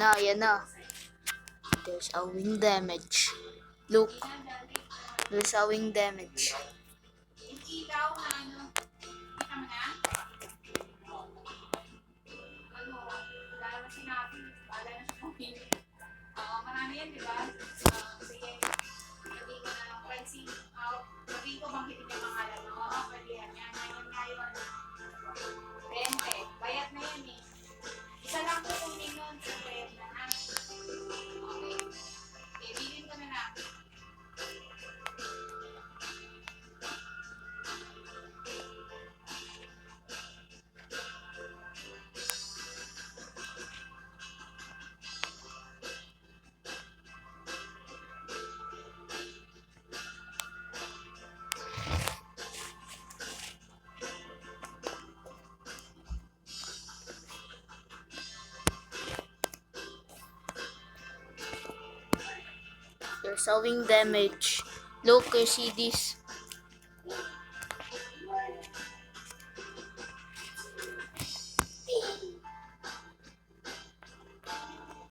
Ayan na. There's a wing damage. Look. There's a wing damage. Marami yan, di ba? Sige, sabi ko na, Francine, sabi ko bang hindi niya pangalan mo? Pwede yan. Yan ngayon. 20. Bayat na yan eh. Isa lang po kung nun sa bayat na ha. Okay. Bilhin ko na lang. There's a wing damage. Look, you see this?